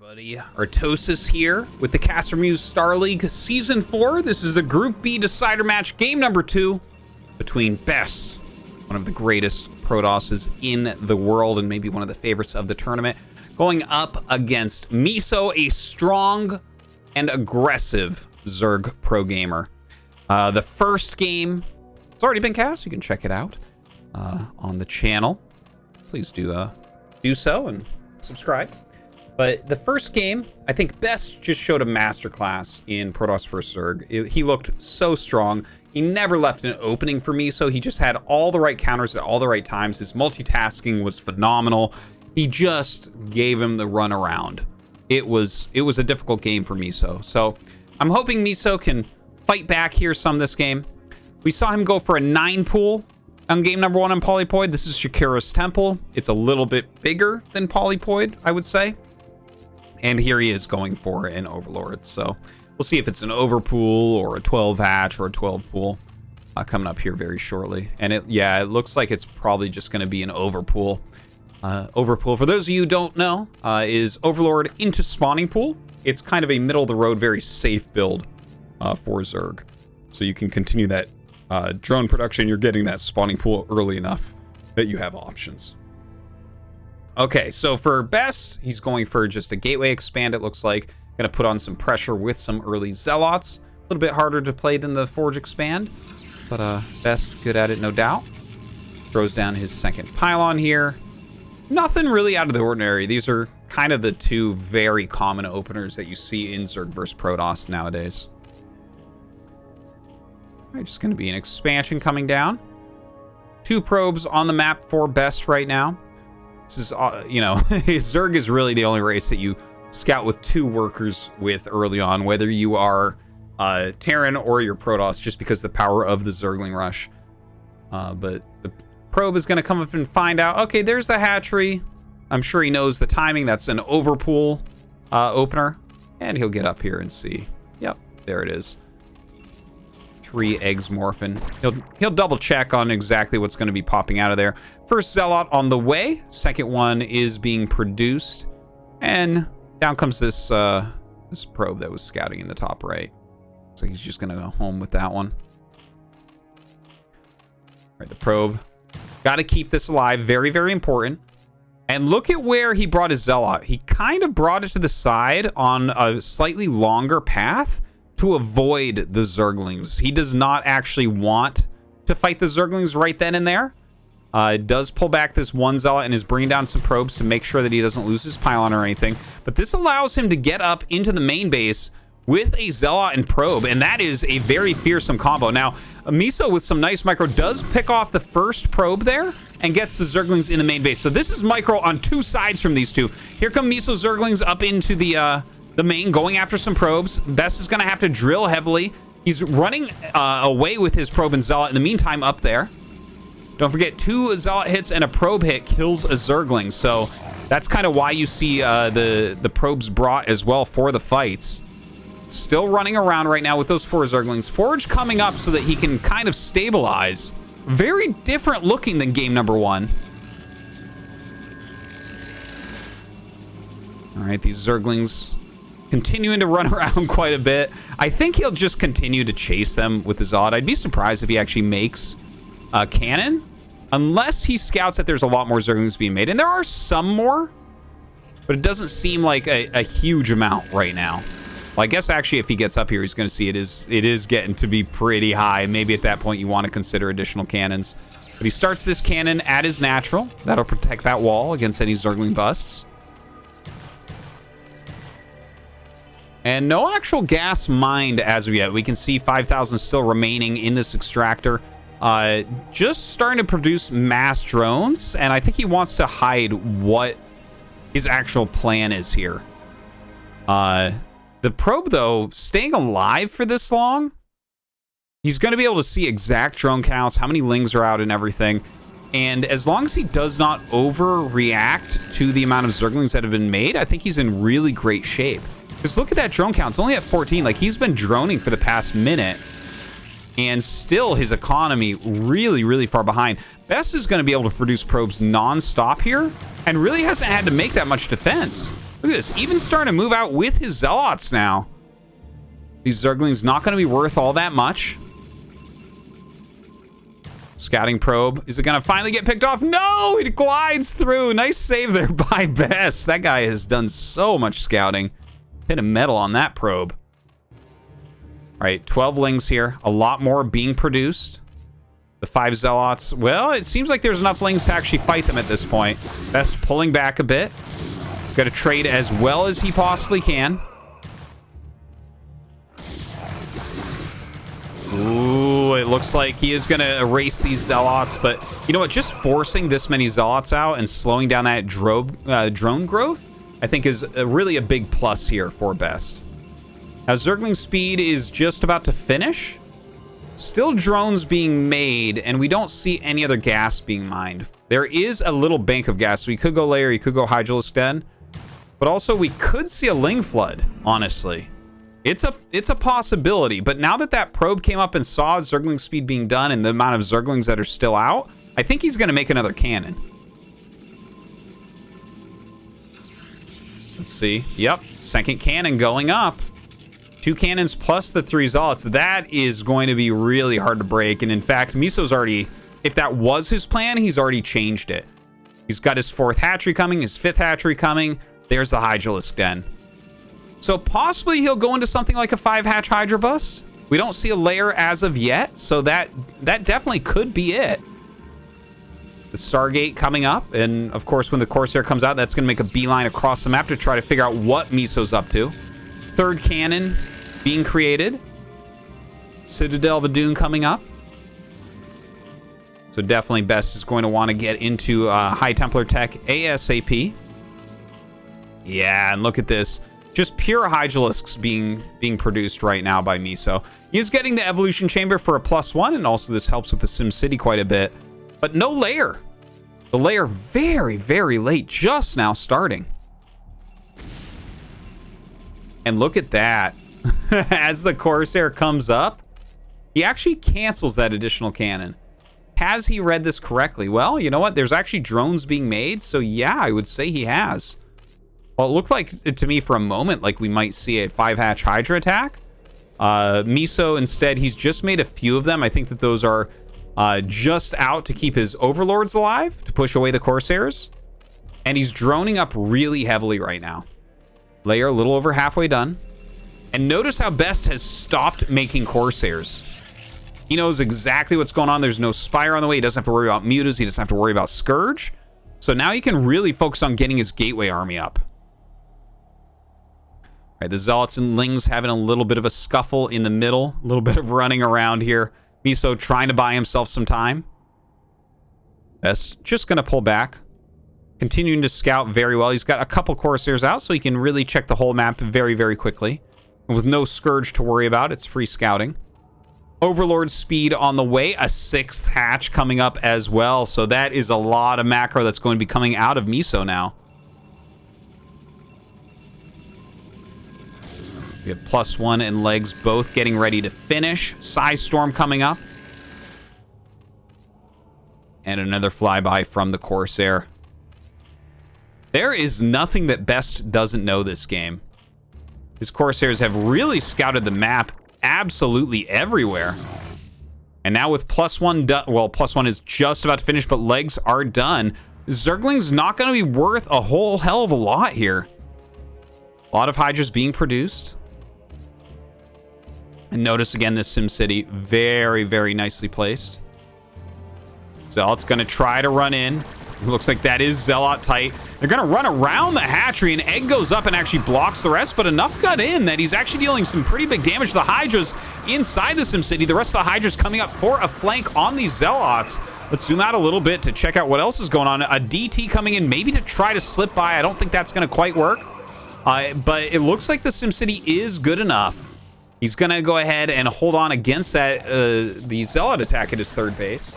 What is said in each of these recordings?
Everybody, Artosis here with the CasterMuse Star League Season 4. This is the Group B decider match, game number 2, between Best, one of the greatest Protosses in the world and maybe one of the favorites of the tournament, going up against Miso, a strong and aggressive Zerg pro gamer. The first game, it's already been cast. You can check it out on the channel. Please do so and subscribe. But the first game, I think Best just showed a masterclass in Protoss vs. Zerg. He looked so strong. He never left an opening for me, so he just had all the right counters at all the right times. His multitasking was phenomenal. He just gave him the runaround. It was a difficult game for Miso. So I'm hoping Miso can fight back here some this game. We saw him go for a 9 pool on game number 1 on Polypoid. This is Shakira's Temple. It's a little bit bigger than Polypoid, I would say. And here he is going for an Overlord. So we'll see if it's an overpool or a 12 hatch or a 12 pool coming up here very shortly. And it looks like it's probably just going to be an overpool. Overpool, for those of you who don't know, is Overlord into spawning pool. It's kind of a middle of the road, very safe build for Zerg. So you can continue that drone production. You're getting that spawning pool early enough that you have options. Okay, so for Best, he's going for just a gateway expand, it looks like. Going to put on some pressure with some early Zealots. A little bit harder to play than the Forge expand, but Best good at it, no doubt. Throws down his second pylon here. Nothing really out of the ordinary. These are kind of the two very common openers that you see in Zerg vs. Protoss nowadays. All right, just going to be an expansion coming down. 2 probes on the map for Best right now. This is, Zerg is really the only race that you scout with 2 workers with early on, whether you are Terran or you're Protoss, just because of the power of the Zergling Rush. But the probe is going to come up and find out, okay, there's the hatchery. I'm sure he knows the timing. That's an overpool opener. And he'll get up here and see. Yep, there it is. 3 eggs morphin. He'll double check on exactly what's going to be popping out of there. First Zealot on the way. Second one is being produced. And down comes this this probe that was scouting in the top right. Looks like he's just going to go home with that one. All right, the probe. Got to keep this alive. Very, very important. And look at where he brought his Zealot. He kind of brought it to the side on a slightly longer path to avoid the Zerglings. He does not actually want to fight the Zerglings right then and there. Does pull back this one Zealot and is bringing down some probes to make sure that he doesn't lose his pylon or anything. But this allows him to get up into the main base with a Zealot and probe, and that is a very fearsome combo. Now, Miso with some nice micro does pick off the first probe there and gets the Zerglings in the main base. So this is micro on 2 sides from these two. Here come Miso Zerglings up into the main, going after some probes. Best is going to have to drill heavily. He's running away with his probe and Zealot in the meantime up there. Don't forget, 2 Zealot hits and a probe hit kills a Zergling. So that's kind of why you see the probes brought as well for the fights. Still running around right now with those 4 Zerglings. Forge coming up so that he can kind of stabilize. Very different looking than game number 1. All right, these Zerglings continuing to run around quite a bit. I think he'll just continue to chase them with the Zod. I'd be surprised if he actually makes a cannon, unless he scouts that there's a lot more Zerglings being made. And there are some more, but it doesn't seem like a huge amount right now. Well, I guess actually if he gets up here, he's going to see it is getting to be pretty high. Maybe at that point you want to consider additional cannons. But he starts this cannon at his natural. That'll protect that wall against any Zergling busts. And no actual gas mined as of yet. We can see 5,000 still remaining in this extractor. Just starting to produce mass drones. And I think he wants to hide what his actual plan is here. The probe, though, staying alive for this long, he's going to be able to see exact drone counts, how many lings are out and everything. And as long as he does not overreact to the amount of Zerglings that have been made, I think he's in really great shape. Because look at that drone count. It's only at 14. Like, he's been droning for the past minute. And still, his economy really, really far behind. Best is going to be able to produce probes non-stop here. And really hasn't had to make that much defense. Look at this. Even starting to move out with his Zealots now. These Zerglings not going to be worth all that much. Scouting probe. Is it going to finally get picked off? No! It glides through. Nice save there by Best. That guy has done so much scouting. Hit a medal on that probe. All right, 12 lings here. A lot more being produced. The 5 Zealots. Well, it seems like there's enough lings to actually fight them at this point. Best pulling back a bit. He's got to trade as well as he possibly can. Ooh, it looks like he is going to erase these Zealots, but you know what? Just forcing this many Zealots out and slowing down that drone growth, I think is really a big plus here for Best. Now, Zergling speed is just about to finish. Still drones being made, and we don't see any other gas being mined. There is a little bank of gas, so he could go layer, he could go Hydralisk Den, but also we could see a Ling Flood, honestly. It's a possibility, but now that that probe came up and saw Zergling speed being done and the amount of Zerglings that are still out, I think he's going to make another cannon. Let's see. Yep, second cannon going up. 2 cannons plus the 3 Zealots. That is going to be really hard to break, and in fact, Miso's already, if that was his plan, he's already changed it. He's got his 4th hatchery coming, his 5th hatchery coming. There's the Hydralisk Den. So possibly he'll go into something like a 5-hatch Hydra Bust. We don't see a layer as of yet, so that definitely could be it. The Stargate coming up, and of course when the Corsair comes out, that's going to make a beeline across the map to try to figure out what Miso's up to. 3rd cannon being created. Citadel of Adun coming up. So definitely Best is going to want to get into High Templar tech ASAP. Yeah, and look at this. Just pure Hydralisks being produced right now by Miso. He is getting the Evolution Chamber for a +1, and also this helps with the SimCity quite a bit. But no layer. The layer very, very late, just now starting. And look at that. As the Corsair comes up, he actually cancels that additional cannon. Has he read this correctly? Well, you know what? There's actually drones being made, so yeah, I would say he has. Well, it looked like, to me, for a moment, like we might see a 5-hatch Hydra attack. Miso, instead, he's just made a few of them. I think that those are just out to keep his Overlords alive, to push away the Corsairs. And he's droning up really heavily right now. Layer a little over halfway done. And notice how Best has stopped making Corsairs. He knows exactly what's going on. There's no Spire on the way. He doesn't have to worry about Mutas. He doesn't have to worry about Scourge. So now he can really focus on getting his Gateway army up. All right, the Zealots and Lings having a little bit of a scuffle in the middle. A little bit of running around here. Miso trying to buy himself some time. Best just going to pull back. Continuing to scout very well. He's got a couple Corsairs out, so he can really check the whole map very, very quickly. And with no Scourge to worry about, it's free scouting. Overlord speed on the way. A 6th hatch coming up as well. So that is a lot of macro that's going to be coming out of Miso now. We have +1 and Legs both getting ready to finish. Storm coming up. And another flyby from the Corsair. There is nothing that Best doesn't know this game. His Corsairs have really scouted the map absolutely everywhere. And now with +1 done, well, +1 is just about to finish, but Legs are done. Zergling's not going to be worth a whole hell of a lot here. A lot of Hydras being produced. And notice again this SimCity, very, very nicely placed. Zealot's going to try to run in. It looks like that is Zealot tight. They're going to run around the hatchery, and Egg goes up and actually blocks the rest, but enough got in that he's actually dealing some pretty big damage to the Hydras inside the SimCity. The rest of the Hydras coming up for a flank on these Zealots. Let's zoom out a little bit to check out what else is going on. A DT coming in, maybe to try to slip by. I don't think that's going to quite work. But it looks like the SimCity is good enough. He's going to go ahead and hold on against that the Zealot attack at his 3rd base.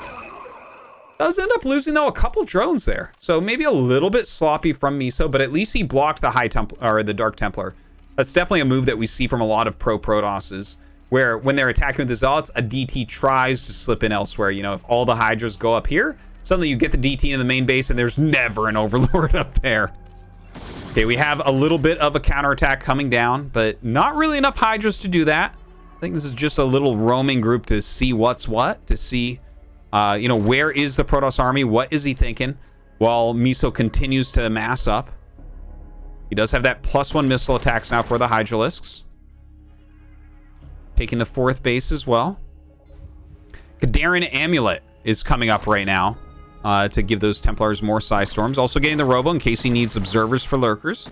Does end up losing, though, a couple drones there. So maybe a little bit sloppy from Miso, but at least he blocked the High Templar, or the Dark Templar. That's definitely a move that we see from a lot of pro Protosses, where when they're attacking with the Zealots, a DT tries to slip in elsewhere. You know, if all the Hydras go up here, suddenly you get the DT into the main base, and there's never an Overlord up there. Okay, we have a little bit of a counterattack coming down, but not really enough Hydras to do that. I think this is just a little roaming group to see what's what, to see, you know, where is the Protoss army? What is he thinking? While Miso continues to mass up. He does have that +1 missile attacks now for the Hydralisks. Taking the 4th base as well. Kadarin Amulet is coming up right now. To give those Templars more Psy Storms. Also getting the Robo in case he needs observers for lurkers.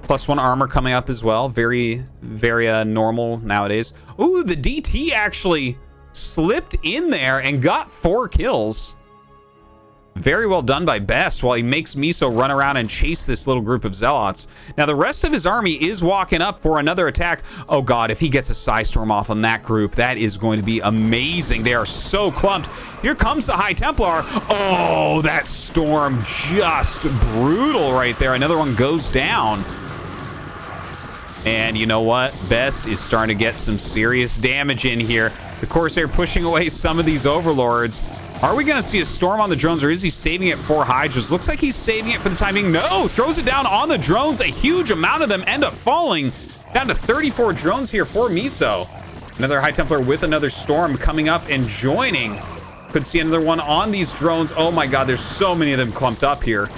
+1 armor coming up as well. Very, very normal nowadays. Ooh, the DT actually slipped in there and got 4 kills. Very well done by Best while he makes Miso run around and chase this little group of Zealots. Now, the rest of his army is walking up for another attack. Oh, God, if he gets a Psy Storm off on that group, that is going to be amazing. They are so clumped. Here comes the High Templar. Oh, that Storm just brutal right there. Another one goes down. And you know what? Best is starting to get some serious damage in here. The Corsair pushing away some of these Overlords. Are we going to see a Storm on the drones, or is he saving it for Hydras? Looks like he's saving it for the time being. No! Throws it down on the drones. A huge amount of them end up falling. Down to 34 drones here for Miso. Another High Templar with another Storm coming up and joining. Could see another one on these drones. Oh my God, there's so many of them clumped up here.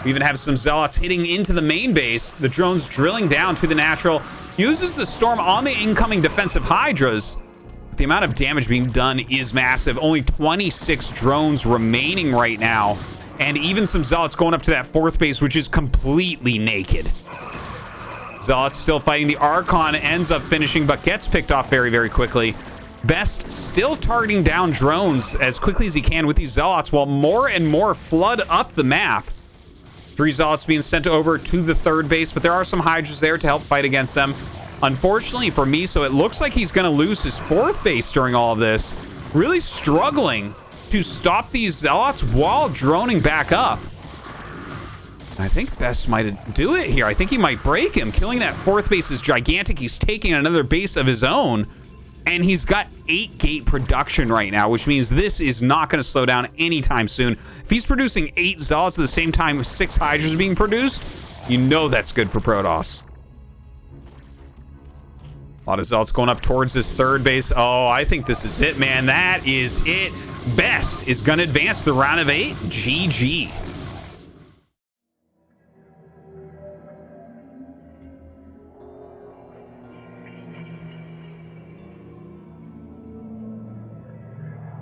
We even have some Zealots hitting into the main base. The drones drilling down to the natural. Uses the Storm on the incoming defensive Hydras. The amount of damage being done is massive. Only 26 drones remaining right now. And even some Zealots going up to that 4th base, which is completely naked. Zealots still fighting. The Archon ends up finishing, but gets picked off very, very quickly. Best still targeting down drones as quickly as he can with these Zealots, while more and more flood up the map. 3 Zealots being sent over to the 3rd base, but there are some Hydras there to help fight against them. Unfortunately for Miso, it looks like he's going to lose his 4th base during all of this. Really struggling to stop these Zealots while droning back up. I think Best might do it here. I think he might break him. Killing that 4th base is gigantic. He's taking another base of his own. And he's got 8 gate production right now, which means this is not going to slow down anytime soon. If he's producing 8 Zealots at the same time with 6 Hydras being produced, you know that's good for Protoss. A lot of Zealots going up towards this 3rd base. Oh, I think this is it, man. That is it. Best is going to advance the round of 8. GG.